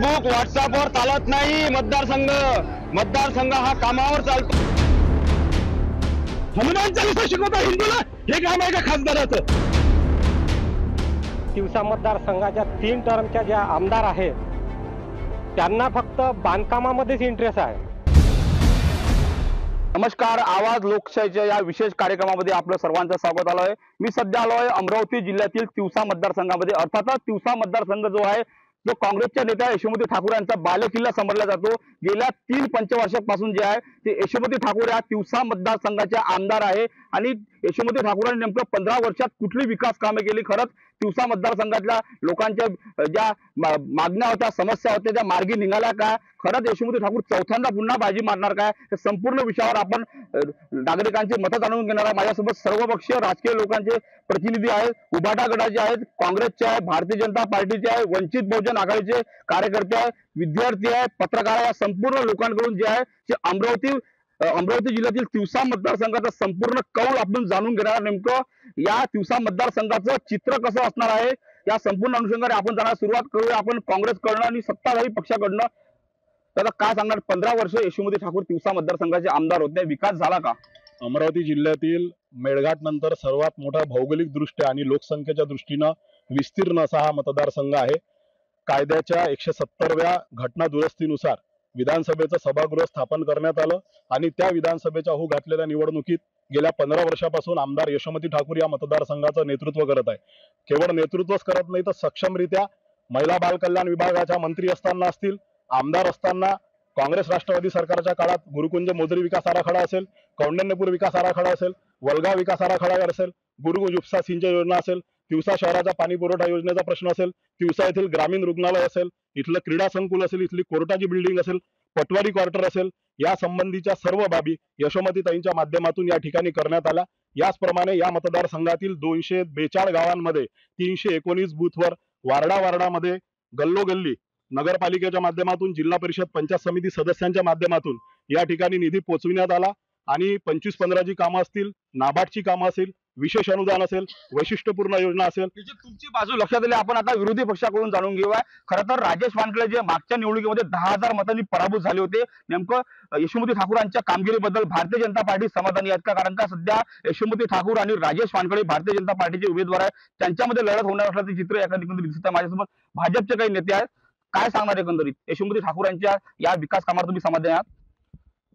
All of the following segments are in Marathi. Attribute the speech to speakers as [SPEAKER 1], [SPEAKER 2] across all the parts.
[SPEAKER 1] फेसबुक व्हॉट्सअपवर चालत नाही मतदारसंघ। मतदारसंघ हा कामावर चालतो। हनुमान चालीसा शिकवता हिंदूला, हे काम आहे का खासदाराचं?
[SPEAKER 2] तिवसा मतदारसंघाच्या 3 टर्मच्या ज्या आमदार आहेत त्यांना फक्त बांधकामामध्येच इंटरेस्ट आहे।
[SPEAKER 1] नमस्कार, आवाज लोकशाहीच्या या विशेष कार्यक्रमामध्ये आपलं सर्वांचं स्वागत आहे। मी सध्या आलोय अमरावती जिल्ह्यातील तिवसा मतदारसंघामध्ये। अर्थातच तिवसा मतदारसंघ जो आहे जो काँग्रेसच्या नेत्या यशोमती ठाकूर यांचा बालेकिल्ला समजला जातो। गेल्या 3 पंचवार्षिकापासून जे आहे ते यशोमती ठाकूर या तिवसा मतदारसंघाच्या आमदार आहे आणि यशोमती ठाकूरांनी नेमकं 15 वर्षात कुठली विकास कामे केली, खरंच तिवसा मतदारसंघातल्या लोकांच्या ज्या मागण्या होत्या, समस्या होत्या, त्या मार्गी निघाल्या का? खरंच यशोमती ठाकूर चौथ्यांदा पुन्हा बाजी मारणार काय? हे संपूर्ण विषयावर आपण नागरिकांची मतं जाणून घेणार आहे। माझ्यासोबत सर्वपक्षीय राजकीय लोकांचे प्रतिनिधी आहेत, उभाटा गटाचे आहेत, काँग्रेसचे आहे, भारतीय जनता पार्टीचे आहे, वंचित बहुजन आघाडीचे कार्यकर्ते आहे, विद्यार्थी आहे, पत्रकार आहे, या संपूर्ण लोकांकडून जे आहे ते अमरावती जिल्ह्यातील तिवसा मतदारसंघाचा संपूर्ण कौल आपण जाणून घेणार। नेमकं या तिवसा मतदारसंघाचं चित्र कसं असणार आहे या संपूर्ण अनुषंगाने आपण जाणार। सुरुवात करूया आपण काँग्रेसकडनं आणि सत्ताधारी पक्षाकडनं। त्याला काय सांगणार, 15 वर्ष यशोमती ठाकूर तिवसा मतदारसंघाचे आमदार होते, विकास झाला का?
[SPEAKER 3] अमरावती जिल्ह्यातील मेळघाट नंतर सर्वात मोठा भौगोलिक दृष्ट्या आणि लोकसंख्येच्या दृष्टीनं विस्तीर्ण असा हा मतदारसंघ आहे। कायद्याच्या 170व्या घटना दुरुस्तीनुसार विधानसभेचं सभागृह स्थापन करण्यात आलं आणि त्या विधानसभेच्या होऊ घातलेल्या निवडणुकीत गेल्या 15 वर्षापासून आमदार यशोमती ठाकूर या मतदारसंघाचं नेतृत्व करत आहे। केवळ नेतृत्वच करत नाही तर सक्षमरित्या महिला बाल कल्याण विभागाच्या मंत्री असताना असतील, आमदार असताना काँग्रेस राष्ट्रवादी सरकारच्या काळात गुरुकुंज मोजरी विकास आराखडा असेल, कौंडण्यपूर विकास आराखडा असेल, वलगाव विकास आराखडा असेल, गुरुकुंज उपसा सिंचन योजना असेल, तिवसा शहराचा पाणी पुरवठा योजनेचा प्रश्न असेल, तिवसा येथील ग्रामीण रुग्णालय असेल, इथलं क्रीडा संकुल असेल, इथली कोर्टाची बिल्डिंग असेल, पटवारी क्वार्टर असेल, या संबंधीच्या सर्व बाबी यशोमतीताईंच्या माध्यमातून या ठिकाणी करण्यात आल्या। याचप्रमाणे या मतदारसंघातील 242 गावांमध्ये 319 बूथवर वार्डामध्ये गल्लोगल्ली नगरपालिकेच्या माध्यमातून, जिल्हा परिषद पंचायत समिती सदस्यांच्या माध्यमातून या ठिकाणी निधी पोहोचविण्यात आला आणि 25-15 जी कामं असतील, नाबार्डची कामं असेल, विशेष अनुदान असेल, वैशिष्ट्यपूर्ण योजना असेल,
[SPEAKER 1] तुमची बाजू लक्षात आली। आपण आता विरोधी पक्षाकडून जाणून घेऊया। खरं तर राजेश वानखेडे जे मागच्या निवडणुकीमध्ये 10,000 मतांनी पराभूत झाले होते, नेमकं यशोमती ठाकूरांच्या कामगिरीबद्दल भारतीय जनता पार्टी समाधानी आहेत का? कारण का सध्या यशोमती ठाकूर आणि राजेश वानखेडे भारतीय जनता पार्टीचे उमेदवार आहेत, त्यांच्यामध्ये लढत होणार असल्याचे चित्र एकंदरीत दिसत आहे। माझ्यासोबत भाजपचे काही नेते आहेत, काय सांगणार एकंदरीत यशोमती ठाकूरांच्या या विकास कामावर तुम्ही समाधानी आहात?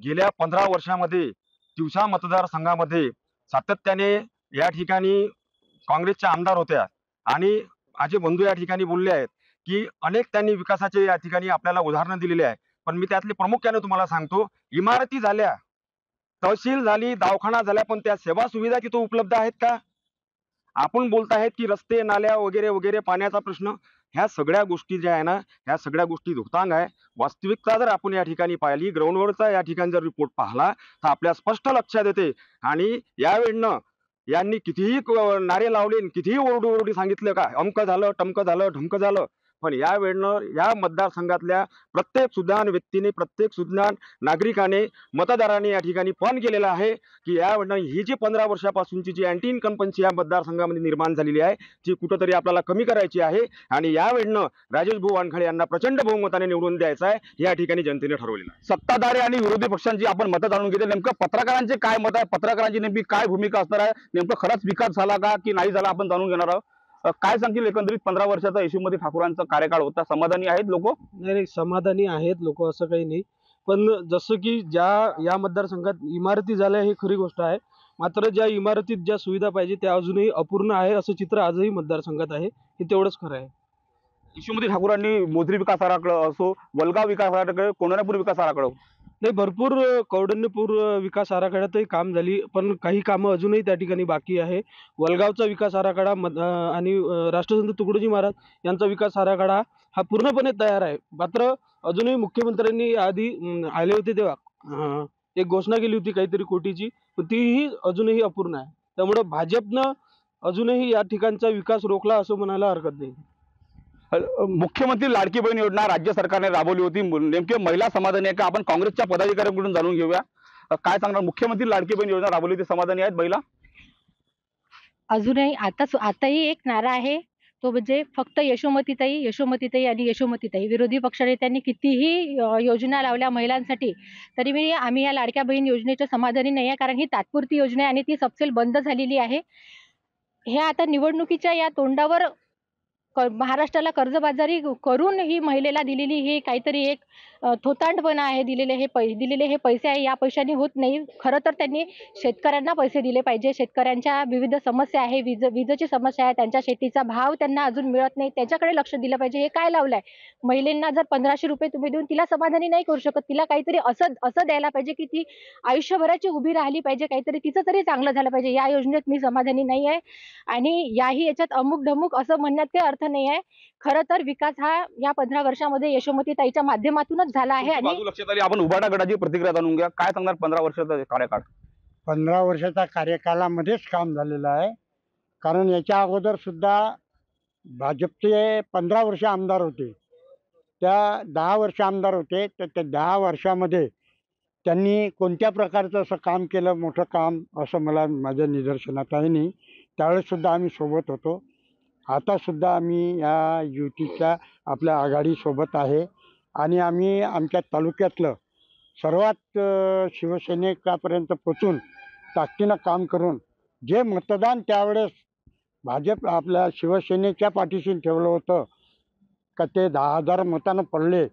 [SPEAKER 4] गेल्या 15 वर्षामध्ये तिवसा मतदारसंघामध्ये सातत्याने या ठिकाणी काँग्रेसच्या आमदार होत्या आणि माझे बंधू या ठिकाणी बोलले आहेत की अनेक त्यांनी विकासाचे या ठिकाणी आपल्याला उदाहरणं दिलेली आहे। पण मी त्यातले प्रामुख्याने तुम्हाला सांगतो, इमारती झाल्या, तहसील झाली, दवाखाना झाल्या, पण त्या सेवा सुविधा तिथं उपलब्ध आहेत का? आपण बोलत आहेत की रस्ते, नाल्या वगैरे वगैरे, पाण्याचा प्रश्न, ह्या सगळ्या गोष्टी ज्या आहे ना, ह्या सगळ्या गोष्टी धुक्तांग आहे। वास्तविकता जर आपण या ठिकाणी पाहिली, ग्राउंडवरचा या ठिकाणी जर रिपोर्ट पाहिला तर आपल्या स्पष्ट लक्षात येते। आणि यावेळेनं यांनी कितीही नारे लावले, कितीही ओरडू सांगितलं का अमकं झालं, टमकं झालं, ढमकं झालं, पण या वेळेनं या मतदारसंघातल्या प्रत्येक सुज्ञान व्यक्तीने, प्रत्येक सुज्ञान नागरिकाने, मतदारांनी या ठिकाणी पण केलेलं आहे की या वेळेनं ही जी 15 वर्षापासूनची जी अँटी इन्कम्पन्सी या मतदारसंघामध्ये निर्माण झालेली आहे ती कुठंतरी आपल्याला कमी करायची आहे आणि या वेळेनं राजेश भाऊ वानखेडे यांना प्रचंड बहुमताने निवडून द्यायचं आहे या ठिकाणी जनतेने ठरवलेलं आहे।
[SPEAKER 1] सत्ताधारी आणि विरोधी पक्षांची आपण मतं जाणून घेतली, नेमकं पत्रकारांचे काय मत आहे, पत्रकारांची नेमकी काय भूमिका असणार आहे, नेमकं खरंच विकास झाला का की नाही झाला आपण जाणून घेणार आहोत। काय सांगतील एकंदरीत 15 वर्षाचा यशोमती ठाकूरांचा कार्यकाळ होता, समाधानी आहेत लोक?
[SPEAKER 5] नाही, समाधानी आहेत लोक, असं काही नाही। पण जसं की या मतदारसंघात इमारती झाल्या ही खरी गोष्ट आहे, मात्र ज्या इमारतीत ज्या सुविधा पाहिजे त्या अजूनही अपूर्ण आहे असं चित्र आजही मतदारसंघात आहे, हे तेवढंच खरं आहे।
[SPEAKER 1] यशोमती ठाकूरांनी मोजरी विकास आराखडा असो, वलगाव विकास आराखडा, कौंडण्यपूर विकास आराखडा,
[SPEAKER 5] नाही, भरपूर कौंडण्यपूर विकास आराखड्यातही काम झाली, पण काही कामं अजूनही त्या ठिकाणी बाकी आहे। वलगावचा विकास आराखडा आणि राष्ट्रसंत तुकडोजी महाराज यांचा विकास आराखडा हा पूर्णपणे तयार आहे, मात्र अजूनही मुख्यमंत्र्यांनी आधी आले होते तेव्हा एक घोषणा केली होती काहीतरी कोटीची, पण तीही अजूनही अपूर्ण आहे। त्यामुळे भाजपनं अजूनही या ठिकाणचा विकास रोखला असं म्हणायला हरकत नाही।
[SPEAKER 1] मुख्यमंत्री लाडकी बहीण योजना राज्य सरकारने राबवली होती, नेमके महिला समाधानी आहे का? आपण काँग्रेसच्या पदाधिकाऱ्यांकडून जाणून घेऊया, काय सांगणार, मुख्यमंत्री लाडकी बहीण योजना राबवली होती, समाधानी आहेत महिला?
[SPEAKER 6] अजूनही आताही एक नारा आहे तो म्हणजे फक्त यशोमतीताई आणि यशोमतीताई. विरोधी पक्षनेत्यांनी कितीही योजना लावल्या महिलांसाठी, तरी आम्ही या लाडक्या बहीण योजनेच्या समाधानी नाही आहे. कारण ही तात्पुरती योजना आहे आणि ती सपशेल बंद झालेली आहे. हे आता निवडणुकीच्या या तोंडावर महाराष्ट्राला कर्जबाजारी करून ही महिलेला दिलेली ही काहीतरी एक थोतांडपणा आहे. दिलेले हे पैसे आहे, या पैशाने होत नाही. खरं तर त्यांनी शेतकऱ्यांना पैसे दिले पाहिजे. शेतकऱ्यांच्या विविध समस्या आहे, विजेची समस्या आहे, त्यांच्या शेतीचा भाव त्यांना अजून मिळत नाही, त्याच्याकडे लक्ष दिलं पाहिजे. हे काय लावलंय? महिलांना जर 1500 रुपये तुम्ही देऊन तिला समाधानी नाही करू शकत. तिला काहीतरी असं द्यायला पाहिजे की ती आयुष्यभराची उभी राहिली पाहिजे, काहीतरी तिचं तरी चांगलं झालं पाहिजे. या योजनेत मी समाधानी नाही आहे आणि याच्यात अमुक ढमुक असं म्हणण्यात काही अर्थ नाही आहे. खरं तर विकास हा या 15 वर्षामध्ये यशोमतीताईच्या माध्यमातूनच झाला आहे. आणि
[SPEAKER 1] बाजू लक्षात आली. आपण उभाटा गटाची प्रतिक्रिया जाणून घ्या. काय सांगणार 15 वर्षाचा कार्यकाळ?
[SPEAKER 7] 15 वर्षाच्या कार्यकालामध्येच काम झालेलं आहे. कारण याच्या अगोदर सुद्धा भाजपचे 15 वर्ष आमदार होते, त्या 10 वर्ष आमदार होते, तर त्या 10 वर्षामध्ये त्यांनी कोणत्या प्रकारचं असं काम केलं, मोठं काम, असं मला माझ्या निदर्शनात आहे नाही. त्यावेळेससुद्धा आम्ही सोबत होतो. आतासुद्धा आम्ही या युतीच्या आपल्या आघाडीसोबत आहे आणि आम्ही आमच्या तालुक्यातलं सर्वात शिवसैनिकापर्यंत पोचून ताकदीनं काम करून जे मतदान त्यावेळेस भाजप आपल्या शिवसेनेच्या पाठीशी ठेवलं होतं का ते 10,000 मतानं पडले,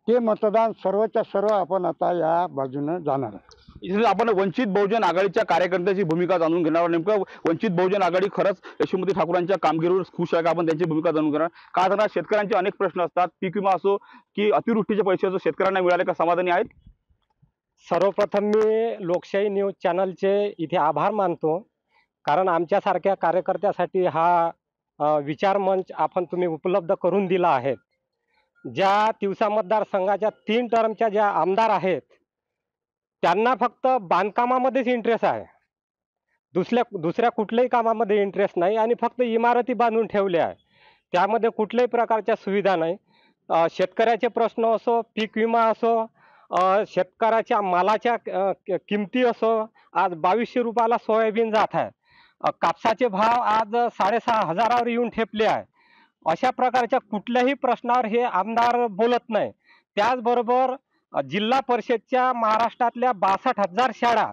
[SPEAKER 7] ते मतदान सर्वच्या सर्व आपण आता या बाजूनं जाणार आहे.
[SPEAKER 1] इथे आपण वंचित बहुजन आघाडीच्या कार्यकर्त्याची भूमिका जाणून घेणार आहोत. नेमकं वंचित बहुजन आघाडी खरंच यशोमती ठाकूरांच्या कामगिरीवर खुश आहे का? आपण त्यांची भूमिका जाणून घेणार. काय सांगणार? शेतकऱ्यांचे अनेक प्रश्न असतात. पीक विमा असो की अतिवृष्टीचे पैसे असो, शेतकऱ्यांना मिळाले का? समाधानी आहेत?
[SPEAKER 2] सर्वप्रथम मी लोकशाही न्यूज चॅनलचे इथे आभार मानतो, कारण आमच्यासारख्या कार्यकर्त्यासाठी हा विचार मंच तुम्ही उपलब्ध करून दिला आहे. ज्या तिवसा मतदारसंघाच्या 3 टर्मच्या ज्या आमदार आहेत त्यांना फक्त बांधकामामध्येच इंटरेस्ट आहे, दुसऱ्या कुठल्याही कामामध्ये इंटरेस्ट नाही आणि फक्त इमारती बांधून ठेवल्या आहे. त्यामध्ये कुठल्याही प्रकारच्या सुविधा नाही. शेतकऱ्याचे प्रश्न असो, पीक विमा असो, शेतकऱ्याच्या मालाच्या किमती असो, आज 2200 रुपयाला सोयाबीन जात आहे. कापसाचे भाव आज 6,500 येऊन ठेपले आहे. अशा प्रकारच्या कुठल्याही प्रश्नावर हे आमदार बोलत नाही. त्याचबरोबर जिल्हा परिषदच्या महाराष्ट्रातल्या 62,000 शाळा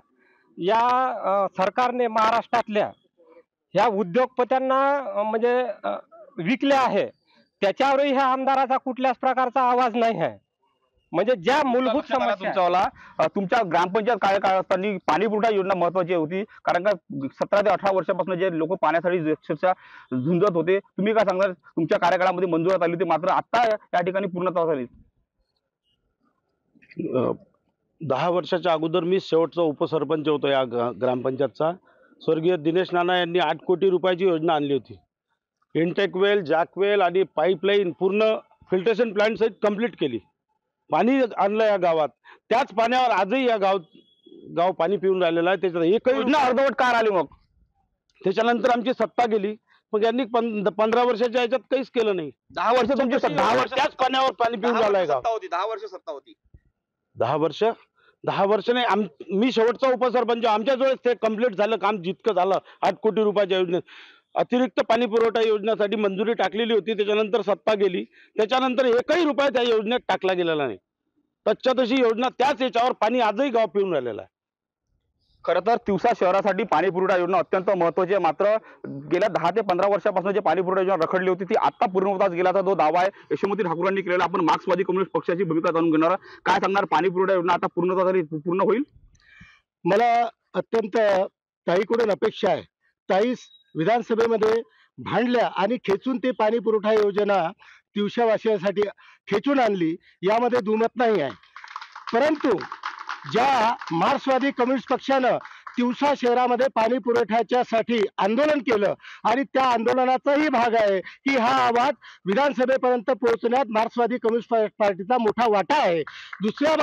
[SPEAKER 2] या सरकारने महाराष्ट्रातल्या ह्या उद्योगपत्यांना म्हणजे विकल्या आहे. त्याच्यावरही ह्या आमदाराचा कुठल्याच प्रकारचा आवाज नाही आहे. म्हणजे ज्या मूलभूत समस्या
[SPEAKER 1] तुमच्या ग्रामपंचायत कार्यकाळ असताना पाणी पुरवठा योजना महत्वाची होती, कारण का 17 ते 18 वर्षापासून जे लोक पाण्यासाठी अक्षरशः झुंजत होते. तुम्ही काय सांगणार? तुमच्या कार्यकाळामध्ये मंजुरात आली होती, मात्र आता या ठिकाणी पूर्णतः झाली.
[SPEAKER 8] 10 वर्षाच्या अगोदर मी शेवटचा उपसरपंच होतो या ग्रामपंचायतचा. स्वर्गीय दिनेश नाना यांनी 8 कोटी रुपयाची योजना आणली होती. इंटेक वेल, जॅक वेल आणि पाईपलाईन पूर्ण फिल्ट्रेशन प्लांट सहित कंप्लीट केली. पाणी आणलं या गावात. त्याच पाण्यावर आजही या गाव पाणी पिऊन राहिलेलं आहे. त्याच्यात एकही
[SPEAKER 1] योजना अर्धवट का आली? मग
[SPEAKER 8] त्याच्यानंतर आमची सत्ता गेली, मग यांनी 15 वर्षाच्या ह्याच्यात काहीच केलं नाही.
[SPEAKER 1] 10 वर्ष तुमची
[SPEAKER 8] 10 वर्ष त्याच पाण्यावर पाणी पिऊन राहिलंय गाव.
[SPEAKER 1] 10 वर्ष सत्ता होती.
[SPEAKER 8] 10 वर्ष नाही. मी शेवटचा उपसरपंच. आमच्याच ते कंप्लीट झालं काम जितकं झालं. 8 कोटी रुपयाच्या योजनेत अतिरिक्त पाणी पुरवठा योजनेसाठी मंजुरी टाकलेली होती. त्याच्यानंतर सत्ता गेली, त्याच्यानंतर एकही रुपया त्या योजनेत टाकला गेलेला नाही. तच्च्या तशी योजना त्याच याच्यावर पाणी आजही गाव पिऊन राहिलेलं आहे.
[SPEAKER 1] खरं तर तिवसा शहरासाठी पाणी पुरवठा योजना अत्यंत महत्वाची आहे. मात्र गेल्या 10 ते 15 वर्षापासून जे पाणी पुरवठा योजना रखडली होती ती आता पूर्णत्वास गेल्याचा जो दावा आहे यशोमती ठाकूरांनी केलेला. आपण मार्क्सवादी कम्युनिस्ट पक्षाची भूमिका जाणून घेणार. काय सांगणार? पाणी पुरवठा योजना आता पूर्णत्वास झाली, पूर्ण होईल?
[SPEAKER 7] मला अत्यंत ताईकडून अपेक्षा आहे. ताई विधानसभेमध्ये भांडल्या आणि खेचून ते पाणी पुरवठा योजना तिवसावासियांसाठी खेचून आणली, यामध्ये दुमत नाही आहे. परंतु ज्या मार्क्सवादी कम्युनिस्ट पक्षानं तिवसा शहरामध्ये पाणी पुरवठ्याच्यासाठी आंदोलन केलं आणि त्या आंदोलनाचाही भाग आहे की हा आवाज विधानसभेपर्यंत पोहोचण्यात मार्क्सवादी कम्युनिस्ट पार्टीचा मोठा वाटा आहे. दुसऱ्या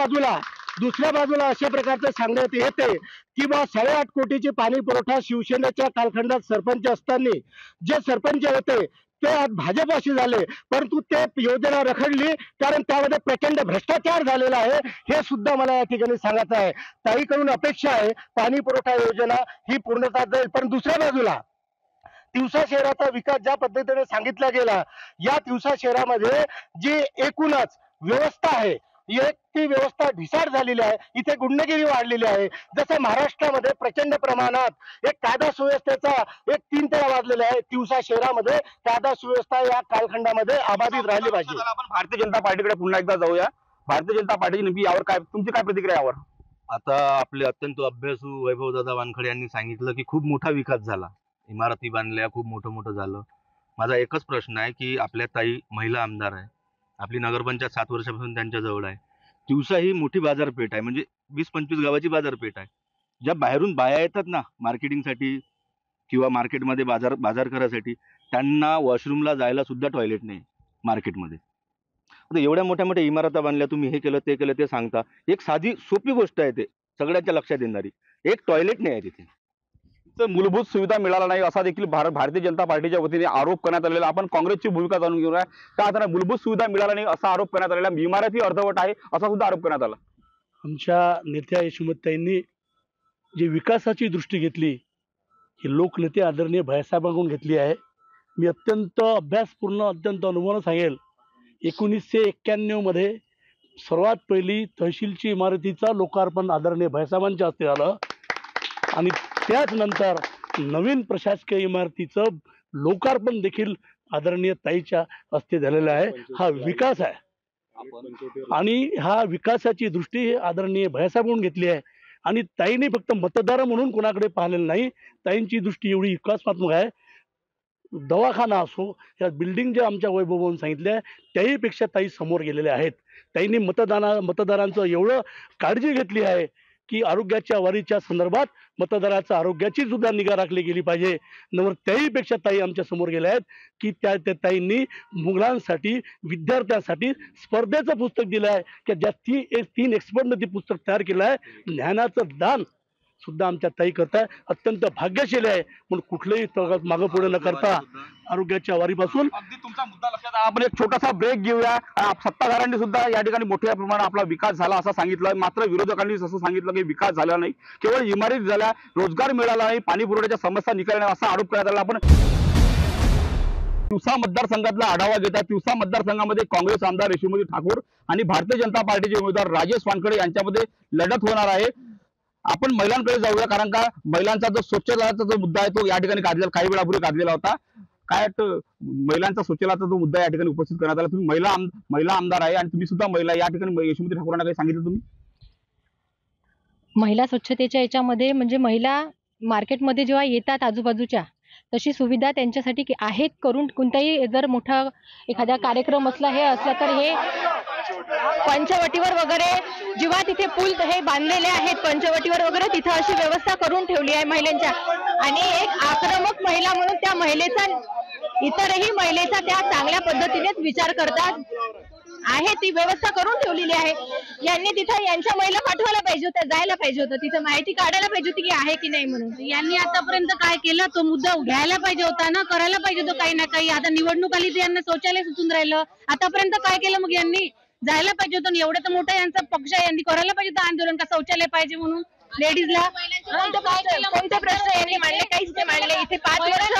[SPEAKER 7] बाजूला अशा प्रकारचं सांगण्यात येते की बा 8.5 कोटीची पाणी पुरवठा शिवसेनेच्या कालखंडात सरपंच असताना जे सरपंच होते ते आज भाजपाशी झाले, परंतु ते योजना रखडली कारण त्यामध्ये प्रचंड भ्रष्टाचार झालेला आहे. हे सुद्धा मला या ठिकाणी सांगायचं आहे. ताईकडून अपेक्षा आहे पाणी पुरवठा योजना ही पूर्णतः जाईल. पण दुसऱ्या बाजूला तिवसा शहराचा विकास ज्या पद्धतीने सांगितला गेला, या तिवसा शहरामध्ये जी एकूणच व्यवस्था आहे एक ती व्यवस्था ढिसाळ झालेली आहे. इथे गुंडगिरी वाढलेली आहे. जसं महाराष्ट्रामध्ये प्रचंड प्रमाणात एक कायदा सुव्यवस्थेचा एक 3 तळा वाजलेला आहे, तिवसा शहरामध्ये कायदा सुव्यवस्था या कालखंडामध्ये अबाधित राहिली पाहिजे.
[SPEAKER 1] आपण भारतीय जनता पार्टीकडे पुन्हा एकदा जाऊया. भारतीय जनता पार्टीची नेमकी यावर काय तुमची काय प्रतिक्रिया यावर?
[SPEAKER 9] आता आपले अत्यंत अभ्यासू वैभवदादा वानखडे यांनी सांगितलं की खूप मोठा विकास झाला, इमारती बांधल्या, खूप मोठं झालं. माझा एकच प्रश्न आहे की आपल्या ताई महिला आमदार आहे, आपली नगरपंचायत 7 वर्षापासून त्यांच्या जवळ आहे. तिवसा ही मोठी बाजारपेठ आहे, म्हणजे 20-25 गावाची बाजारपेठ आहे. ज्या बाहेरून बाया येतात ना मार्केटिंगसाठी किंवा मार्केटमध्ये बाजार करायसाठी, त्यांना वॉशरूमला जायला सुद्धा टॉयलेट नाही मार्केटमध्ये. आता एवढ्या मोठ्या इमारती बांधल्या, तुम्ही हे केलं ते केलं ते सांगता. एक साधी सोपी गोष्ट आहे, ते सगळ्यांच्या लक्षात येणारी, एक टॉयलेट नाही आहे तिथे.
[SPEAKER 1] तर मूलभूत सुविधा मिळाला नाही असा देखील भारतीय जनता पार्टीच्या वतीने आरोप करण्यात आलेला. आपण काँग्रेसची भूमिका जाणून घेऊया. का आता मूलभूत सुविधा मिळाला नाही असा आरोप करण्यात आलेला, इमारती अर्धवट आहे असा सुद्धा आरोप करण्यात आला.
[SPEAKER 10] आमच्या नेत्या यशोमतीताईंनी जी विकासाची दृष्टी घेतली ही लोकनेते आदरणीय भैयासाहेबांकडून घेतली आहे. मी अत्यंत अभ्यासपूर्ण अत्यंत अनुभवानं सांगेल, 1991 मध्ये सर्वात पहिली तहसीलची इमारतीचा लोकार्पण आदरणीय भैयासाहेबांच्या हस्ते झालं आणि त्याच नंतर नवीन प्रशासकीय इमारतीचं लोकार्पण देखील आदरणीय ताईच्या हस्ते झालेलं आहे. हा विकास आहे आणि हा विकासाची दृष्टी आदरणीय भैयासाहेबांकडून घेतली आहे आणि ताईने फक्त मतदार म्हणून कोणाकडे पाहिलेलं नाही. ताईंची दृष्टी एवढी विकासात्मक आहे. दवाखाना असो, या बिल्डिंग ज्या आमच्या वैभवून सांगितल्या त्याहीपेक्षा ताई समोर गेलेल्या आहेत. ताईंनी मतदारांचं एवढं काळजी घेतली आहे की आरोग्याच्या वारीच्या संदर्भात मतदाराच्या आरोग्याची सुद्धा निगा राखली गेली पाहिजे. नंतर त्याहीपेक्षा ताई आमच्या समोर गेल्या आहेत की त्या ताईंनी मुलांसाठी विद्यार्थ्यांसाठी स्पर्धेचं पुस्तक दिलं आहे की ज्या 3 एक्सपर्टनं ते पुस्तक तयार केलं आहे. ज्ञानाचं दान सुद्धा आमच्या ताई करताय, अत्यंत भाग्यशाली आहे. म्हणून कुठलंही मागं पुढे न करता आरोग्याच्या वारीपासून.
[SPEAKER 1] अगदी तुमचा मुद्दा लक्षात आहे. आपण एक छोटासा ब्रेक घेऊया. सत्ताधाऱ्यांनी सुद्धा या ठिकाणी मोठ्या प्रमाणात आपला विकास झाला असं सांगितलं, मात्र विरोधकांनी असं सांगितलं की विकास झाला नाही, केवळ इमारती झाल्या, रोजगार मिळाला नाही, पाणी पुरवठ्याच्या समस्या निघाल्या नाही असा आरोप करण्यात आला. आपण तिवसा मतदारसंघातला आढावा घेता. तिवसा मतदारसंघामध्ये काँग्रेस आमदार यशोमती ठाकूर आणि भारतीय जनता पार्टीचे उमेदवार राजेश वानखडे यांच्यामध्ये लढत होणार आहे. आपण महिलांकडे जाऊया, कारण का महिलांचा जो स्वच्छतेचा जो मुद्दा आहे तो या ठिकाणी काही वेळापूर्वी काढलेला होता. काय महिलांचा स्वच्छतेचा जो मुद्दा या ठिकाणी उपस्थित करण्यात आला. तुम्ही महिला आमदार आहे आणि तुम्ही सुद्धा महिला, या ठिकाणी यशोमती ठाकूरांना काही सांगितलं तुम्ही?
[SPEAKER 6] महिला स्वच्छतेच्या याच्यामध्ये म्हणजे महिला मार्केटमध्ये जेव्हा येतात आजूबाजूच्या, तशी सुविधा त्यांच्यासाठी आहेत करून. कोणताही जर मोठा एखादा कार्यक्रम असला हे असला तर हे पंचवटीवर वगैरे जेव्हा तिथे पूल हे बांधलेले आहेत पंचवटीवर वगैरे, तिथं अशी व्यवस्था करून ठेवली आहे महिलांच्या. आणि एक आक्रमक महिला म्हणून त्या महिलेचा, इतरही महिलेचा त्या चांगल्या पद्धतीनेच विचार करतात आहे, ती व्यवस्था करून ठेवलेली आहे. यांनी तिथं यांच्या महिला पाठवायला पाहिजे होत्या, जायला पाहिजे होतं, तिथं माहिती काढायला पाहिजे होती की आहे की नाही म्हणून. यांनी आतापर्यंत काय केलं तो मुद्दा घ्यायला पाहिजे होता ना, करायला पाहिजे होतं काही ना काही. आता निवडणूक आली तर यांना शौचालय सुचून राहिलं. आतापर्यंत काय केलं मग यांनी? जायला पाहिजे होतं. एवढं तर मोठा यांचा पक्ष आहे, यांनी करायला पाहिजे होतं आंदोलन का शौचालय पाहिजे म्हणून लेडीजला. कोणते प्रश्न यांनी मांडले? काहीच नाही मांडले. इथे 5 वर्ष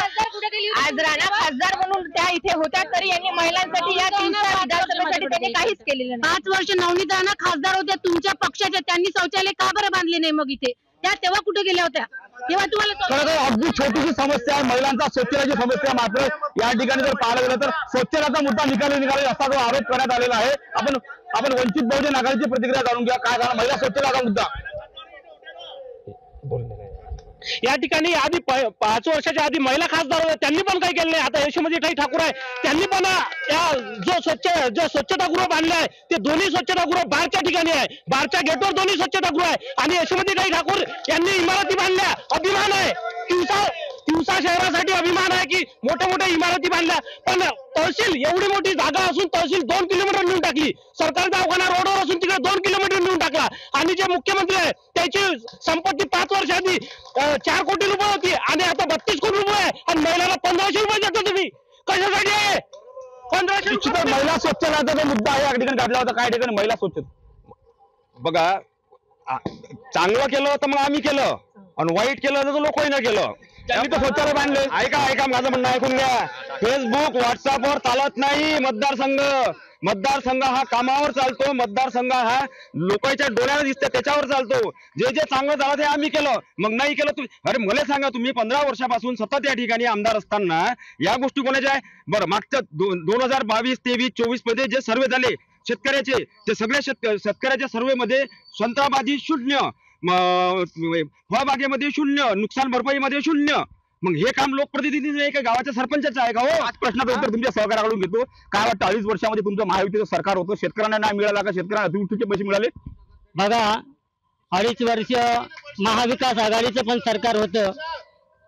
[SPEAKER 6] आज राणा खासदार म्हणून त्या इथे होत्या, तरी यांनी महिलांसाठी या विधानसभेसाठी त्यांनी काहीच केलेलं नाही. 5 वर्ष नवनीत राणा खासदार होत्या तुमच्या पक्षाच्या, त्यांनी शौचालय का बरं बांधले नाही मग इथे? त्या तेव्हा कुठे गेल्या होत्या? तेव्हा तुम्हाला
[SPEAKER 1] अगदी छोटीशी समस्या आहे, महिलांचा स्वच्छतेची समस्या. मात्र या ठिकाणी जर पाहायला गेलं तर स्वच्छतेचा मुद्दा निघाले असा जो आरोप करण्यात आलेला आहे. आपण वंचित बहुजन आघाडीची प्रतिक्रिया जाणून घ्या. काय झालं महिला स्वच्छतेचा मुद्दा?
[SPEAKER 10] या ठिकाणी आधी 5 वर्षाच्या आधी महिला खासदार होत्या, त्यांनी पण काही केलं नाही. आता यशोमती ठाकूर आहे, त्यांनी पण जो स्वच्छतागृह बांधलं आहे ते दोन्ही स्वच्छतागृह बारच्या ठिकाणी आहे. बारच्या गेटवर दोन्ही स्वच्छतागृह आहे आणि यशोमती ठाकूर यांनी इमारती बांधल्या. अभिमान आहे, तिवसा शहरासाठी अभिमान आहे की मोठ्या इमारती बांधल्या. पण तहसील एवढी मोठी जागा असून तहसील 2 किलोमीटर नेऊन टाकली. सरकारी दवाखाना रोडवर असून तिकडे 2 किलोमीटर नेऊन टाकला. आणि जे मुख्यमंत्री आहे त्याची संपत्ती 5 वर्ष आधी 4 कोटी रुपये होती आणि आता 32 कोटी रुपये आहे. आणि महिलांना 1500 रुपये देता तुम्ही, कशासाठी आहे? 1500
[SPEAKER 1] महिला स्वच्छतेचा जो मुद्दा आहे या ठिकाणी काढला होता. काही ठिकाणी महिला स्वच्छता
[SPEAKER 4] बघा, चांगलं केलं तर मग आम्ही केलं आणि वाईट केलं तर लोकांनी केलं.
[SPEAKER 1] त्यांनी तर शौचालय बांधले.
[SPEAKER 4] ऐका माझं म्हणणं ऐकून घ्या. फेसबुक व्हॉट्सअपवर चालत नाही मतदारसंघ हा कामावर चालतो. मतदारसंघ हा लोकांच्या डोळ्याला दिसते त्याच्यावर चालतो. जे चांगलं झालं ते आम्ही केलं, मग नाही केलं तुम्ही. अरे मला सांगा, तुम्ही 15 वर्षापासून सतत या ठिकाणी आमदार असताना या गोष्टी कोणाच्या आहे? बरं, मागच्या 2022, 23, 24 मध्ये जे सर्वे झाले शेतकऱ्याचे, ते सगळ्या शेतकऱ्याच्या सर्वे मध्ये संत्राबाजी 0, फळबागेमध्ये 0, नुकसान भरपाईमध्ये 0. मग हे काम लोकप्रतिनिधी आहे का गावाच्या सरपंचाचं आहे का? हो,
[SPEAKER 1] आज प्रश्नाचं उत्तर तुमच्या सहकार्याकडून घेतो. काय वाटतं, 2.5 वर्षामध्ये तुमचं महायुतीचं सरकार होतं, शेतकऱ्यांना नाही मिळाला का? शेतकऱ्यांना अतिवृष्टीचे पैसे मिळाले?
[SPEAKER 11] बघा, 2.5 वर्ष महाविकास आघाडीचं पण सरकार होतं,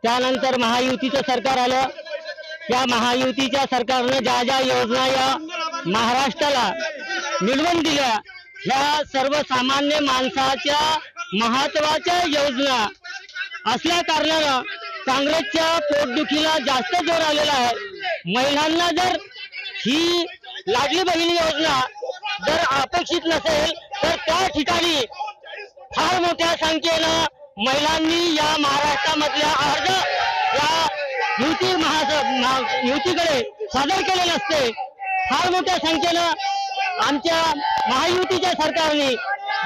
[SPEAKER 11] त्यानंतर महायुतीचं सरकार आलं. या महायुतीच्या सरकारनं ज्या ज्या योजना या महाराष्ट्राला मिळवून दिल्या, ह्या सर्वसामान्य माणसाच्या महत्वाच्या योजना असल्या कारणानं काँग्रेसच्या पोटदुखीला जास्त जोर आलेला आहे. महिलांना जर ही लाडली बहीण योजना जर अपेक्षित नसेल तर त्या ठिकाणी फार मोठ्या संख्येनं महिलांनी या महाराष्ट्रामधल्या अर्ज या युतीकडे सादर केले नसते. फार मोठ्या संख्येनं आमच्या महायुतीच्या सरकारने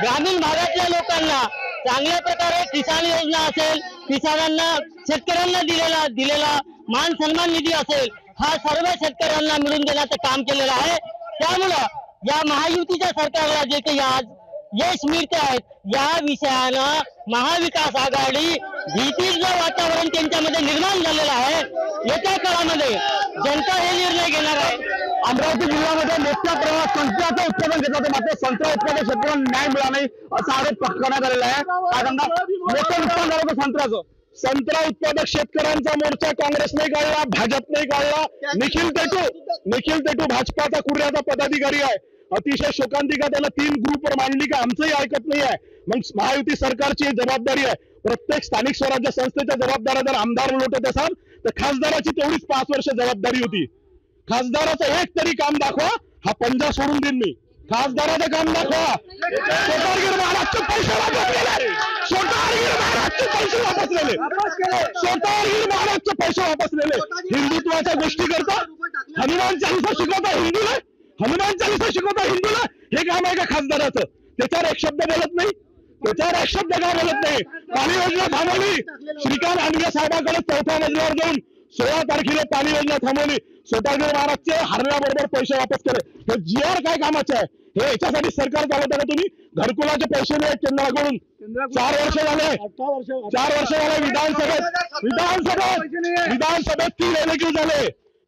[SPEAKER 11] ग्रामीण भागातल्या लोकांना चांगल्या प्रकारे किसान योजना असेल, किसानांना शेतकऱ्यांना दिलेला मान सन्मान निधी असेल, हा सर्व शेतकऱ्यांना मिळून देण्याचं काम केलेलं आहे. त्यामुळं या महायुतीच्या सरकारला जे काही आज यश मिळते आहेत, या विषयानं महाविकास आघाडी भीतीचं वातावरण त्यांच्यामध्ये निर्माण झालेलं आहे. येत्या काळामध्ये जनता हे निर्णय घेणार आहे.
[SPEAKER 1] अमरावती जिल्ह्यामध्ये मोठ्या प्रमाणात संत्र्याचं उत्पादन घेतलं होतं, मात्र संत्रा उत्पादन शेतकऱ्यांना न्याय मिळाला नाही असा आरोप करण्यात आलेला आहे. काय सांगा, मोठं नुकसान झालं होतं संत्र्याचं.
[SPEAKER 3] संत्रा उत्पादक शेतकऱ्यांचा मोर्चा काँग्रेसने काढला, भाजपने काढला. निखिल टेटू भाजपाचा कुर्याचा पदाधिकारी आहे. अतिशय शोकांतिका त्याला 3 ग्रुपवर मांडली का आमचंही ऐकत नाही आहे. मग महायुती सरकारची जबाबदारी आहे. प्रत्येक स्थानिक स्वराज्य संस्थेच्या जबाबदाऱ्या जर आमदार लोटत असाल तर खासदाराची तेवढीच 5 वर्ष जबाबदारी होती. खासदाराचं एक तरी काम दाखवा, हा पंजा सोडून देईन मी. खासदाराचं काम दाखवा. सोटारगीर महाराजचे पैसे वापस गेले, सोटारगीर महाराजचे पैसे वापस गेले, सोटारगीर महाराजचे पैसे वापस गेले. हिंदुत्वाच्या गोष्टी करता, हनुमान चालीसा शिकवता हिंदूला, हनुमान चालीसा शिकवता हिंदूला. हे काम आहे का खासदाराचं? त्याच्यावर एक शब्द बोलत नाही, त्याच्यावर एक शब्द का बोलत नाही. पाणी योजना थांबवली. श्रीकांत हांडगे साहेबांकडे 4थ्या मजल्यावर जाऊन 16 तारखेला पाणी योजना थांबवली. सोटारगीर महाराजचे हरण्याबरोबर पैसे वापस केले. हे जीआर काय कामाचे आहे? हे याच्यासाठी सरकार चालवता का तुम्ही? घरकुलाचे पैसे नाही केंद्राकडून 4 वर्ष झाले. 4 वर्ष झाले. विधानसभेत 3 एलिक्यू झाले.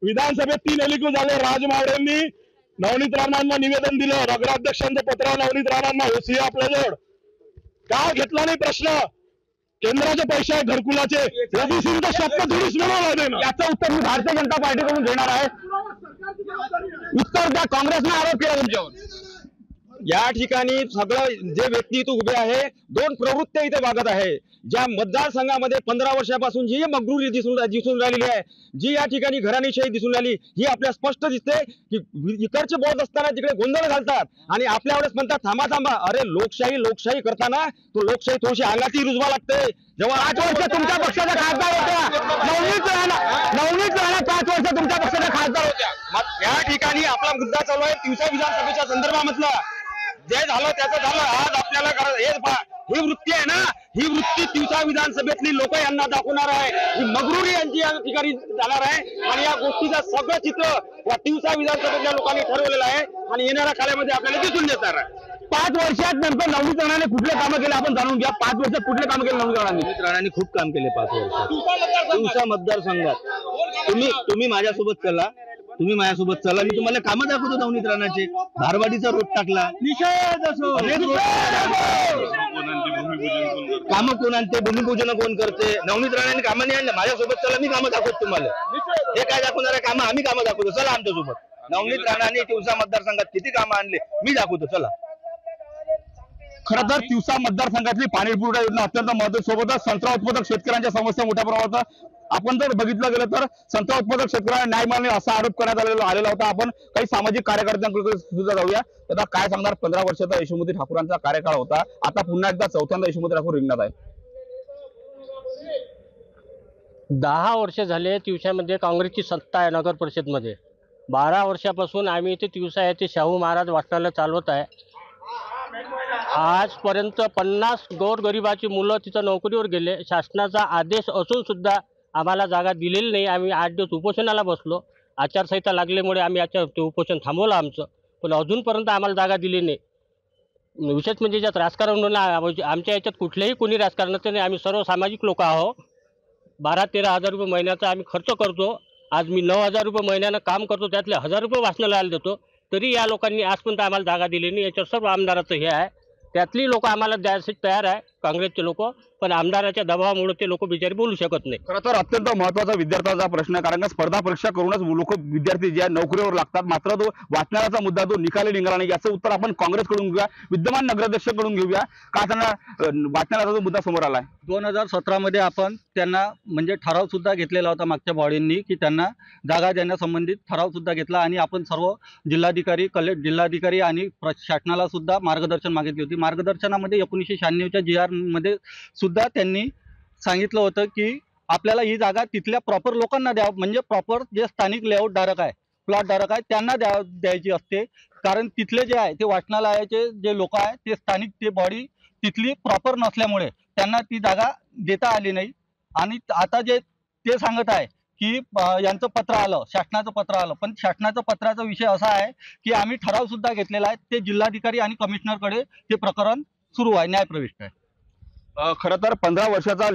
[SPEAKER 3] विधानसभेत 3 एलिक्यू झाले. राजमावळेंनी नवनीत राणांना निवेदन दिलं, नगराध्यक्षांचं पत्र नवनीत राणांना होसी आपल्याजवळ. का घेतला नाही प्रश्न? केंद्राचे पैसे आहे घरकुलाचे, ओबीसीचा शब्द थोडीच मिळवला देणं.
[SPEAKER 1] याचं उत्तर मी भारतीय जनता पार्टीकडून घेणार आहे. उत्तर द्या. काँग्रेसने आरोप केला तुमच्यावर.
[SPEAKER 4] या ठिकाणी सगळं जे व्यक्ती इथं उभे आहे, 2 प्रवृत्त्या इथे वागत आहे. ज्या मतदारसंघामध्ये 15 वर्षापासून जी मगरुरी दिसून राहिलेली आहे, जी या ठिकाणी घराणेशाही दिसून राहिली, ही आपल्या स्पष्ट दिसते की इकडचे बोलत असताना तिकडे गोंधळ घालतात आणि आपल्या वेळेस म्हणतात थांबा. अरे लोकशाही करताना तो लोकशाही थोडीशी अंगातही रुजवा लागते. जेव्हा
[SPEAKER 1] 5 वर्ष तुमच्या पक्षाचा खासदार होत्या, नवनीत राणा 5 वर्ष तुमच्या पक्षाचा खासदार होत्या.
[SPEAKER 4] मग या ठिकाणी आपला मुद्दा चालू आहे तिवसा विधानसभेच्या संदर्भामधला. जे झालं त्याचं झालं. आज आपल्याला ही वृत्ती आहे ना, ही वृत्ती तिवसा विधानसभेतली लोक यांना दाखवणार आहे. ही मगरुरी यांची या ठिकाणी जाणार आहे आणि या गोष्टीचं सगळं चित्र या तिवसा विधानसभेतल्या लोकांनी ठरवलेलं आहे आणि येणाऱ्या काळामध्ये आपल्याला दिसून येणार आहे.
[SPEAKER 1] 5 वर्षात नंतर नवनीत राणाने कुठले कामं केले आपण जाणून घ्या. 5 वर्षात कुठले कामं केले नवनीत राणांनी?
[SPEAKER 9] खूप काम केले 5 वर्षात तिवसा मतदारसंघात. तुम्ही माझ्यासोबत चला, मी तुम्हाला कामं दाखवतो. नवनीत राणाचे धारवाडीचा रोड टाकला, कामं कोण आणते, भूमिपूजन कोण करते? नवनीत राणांनी कामं नाही आणलं. माझ्यासोबत चला, मी कामं दाखवतो तुम्हाला. हे काय दाखवणार आहे? कामं आम्ही कामं दाखवतो. चला आमच्यासोबत. नवनीत राणांनी तिवसा मतदारसंघात किती कामं आणले मी दाखवतो. चला.
[SPEAKER 1] खरं तर तिवसा मतदारसंघातली पाणी पुरवठा योजना अत्यंत महत्त्वाची. सोबतच संत्रा उत्पादक शेतकऱ्यांच्या समस्या मोठ्या प्रमाणात आपण जर बघितलं गेलं तर संत्रा उत्पादक शेतकऱ्यांना न्याय मिळाला असा आरोप करण्यात आलेला होता. आपण काही सामाजिक कार्यकर्त्यांकडे सुद्धा जाऊया. आता काय सांगणार? 15 वर्षाचा यशोमती ठाकूरांचा कार्यकाळ होता. आता पुन्हा एकदा 4थ्यांदा यशोमती ठाकूर रिंगणात आहे.
[SPEAKER 11] 10 वर्ष झाले तिवसामध्ये काँग्रेसची सत्ता आहे नगर परिषदमध्ये. 12 वर्षापासून आम्ही इथे तिवसा येथे शाहू महाराज वाचनालय चालवत आहे. आजपर्यंत 50 गोरगरिबाची मुलं तिथं नोकरीवर गेले. शासनाचा आदेश असून सुद्धा आम्हाला जागा दिलेली नाही. आम्ही 8 दिवस उपोषणाला बसलो. आचारसंहिता लागल्यामुळे आम्ही ते उपोषण थांबवलं आमचं, पण अजूनपर्यंत आम्हाला जागा दिली नाही. विशेष म्हणजे ज्यात राजकारण आमच्या याच्यात कुठल्याही कोणी राजकारणाचं नाही. आम्ही सर्व सामाजिक लोक आहोत. 12-13 हजार रुपये महिन्याचा आम्ही खर्च करतो. आज मी 9,000 रुपये महिन्यानं काम करतो, त्यातले 1,000 रुपये वाचनालयाला देतो. तरी या लोकांनी आजपर्यंत आम्हाला जागा दिली नाही. याच्यावर सर्व आमदाराचं हे आहे. त्यातली लोक आम्हाला द्यायसाठी तयार आहे, काँग्रेसचे लोक, पण आमदाराच्या दबावामुळे ते लोक बिचारे बोलू शकत नाही.
[SPEAKER 1] खरं तर अत्यंत महत्त्वाचा विद्यार्थ्यांचा प्रश्न आहे, कारण का स्पर्धा परीक्षा करूनच लोक विद्यार्थी जे आहे नोकरीवर लागतात. मात्र तो वाचनालयाचा मुद्दा तो निकाली निघाला नाही. याचं उत्तर आपण काँग्रेसकडून घेऊया, विद्यमान नगराध्यक्षकडून घेऊया. का त्यांना वाचनालयाचा मुद्दा समोर आला आहे?
[SPEAKER 12] 2017 मध्ये आपण त्यांना म्हणजे ठराव सुद्धा घेतलेला होता मागच्या बॉडींनी, की त्यांना जागा देण्यासंबंधित ठराव सुद्धा घेतला आणि आपण सर्व जिल्हाधिकारी आणि शासनाला सुद्धा मार्गदर्शन मागितली होती. मार्गदर्शनामध्ये 1996च्या GR मध्ये सुद्धा त्यांनी सांगितलं होतं की आपल्याला ही जागा तिथल्या प्रॉपर लोकांना द्यावं, म्हणजे प्रॉपर जे स्थानिक लेआउट धारक आहे, प्लॉट धारक आहे त्यांना द्यायची असते. कारण तिथले जे आहे ते वाचनालयाचे जे लोक आहे ते स्थानिक ते बॉडी तिथली प्रॉपर नसल्यामुळे त्यांना ती जागा देता आली नाही. आणि आता जे ते सांगत आहे की यांचं पत्र आलं, शासनाचं पत्र आलं, पण शासनाचं पत्राचा विषय असा आहे की आम्ही ठराव सुद्धा घेतलेला आहे. ते जिल्हाधिकारी आणि कमिशनरकडे ते प्रकरण सुरू आहे, न्यायप्रविष्ट आहे.
[SPEAKER 1] खरं तर 15 वर्षाचा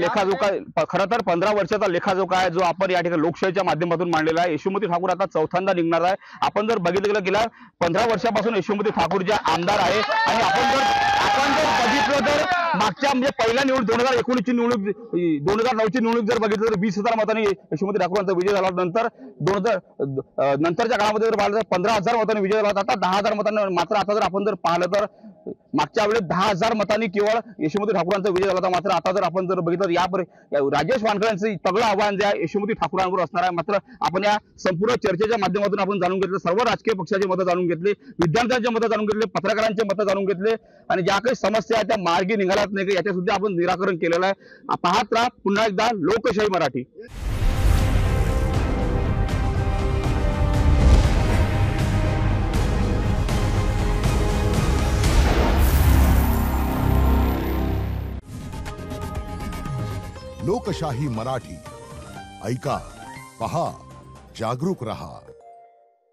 [SPEAKER 1] लेखाजोखा आहे जो आपण या ठिकाणी लोकशाहीच्या माध्यमातून मांडलेला आहे. यशोमती ठाकूर आता चौथ्यांदा निघणार आहे. आपण जर बघितलं गेल्या 15 वर्षापासून यशोमती ठाकूर ज्या आमदार आहे, आणि आपण जर बघितलं तर मागच्या म्हणजे पहिल्या निवडणूक 2019ची निवडणूक 2009ची निवडणूक जर बघितलं तर 20,000 मतांनी यशोमती ठाकूरांचा विजय झाला. नंतरच्या काळामध्ये जर पाहिलं तर 15,000 मतांनी विजय झाला. आता 10,000 मतांनी. मात्र आता जर आपण जर पाहिलं तर मागच्या वेळेस 10,000 मतांनी केवळ यशोमती ठाकूरांचा विजय झाला होता. मात्र आता जर आपण जर बघितलं या राजेश वानखडेंचं तगडं आव्हान जे आहे यशोमती ठाकूरांवर असणार आहे. मात्र आपण या संपूर्ण चर्चेच्या माध्यमातून आपण जाणून घेतलं, सर्व राजकीय पक्षाची मतं जाणून घेतली, विद्यार्थ्यांची मतं जाणून घेतली, पत्रकारांची मतं जाणून घेतले, आणि ज्या काही समस्या आहेत त्या मार्गी निघाल्यात नाही याच्या सुद्धा आपण निराकरण केलेलं आहे. पाहत राहा पुन्हा एकदा लोकशाही मराठी.
[SPEAKER 13] लोकशाही मराठी ऐका, पहा, जागरूक रहा.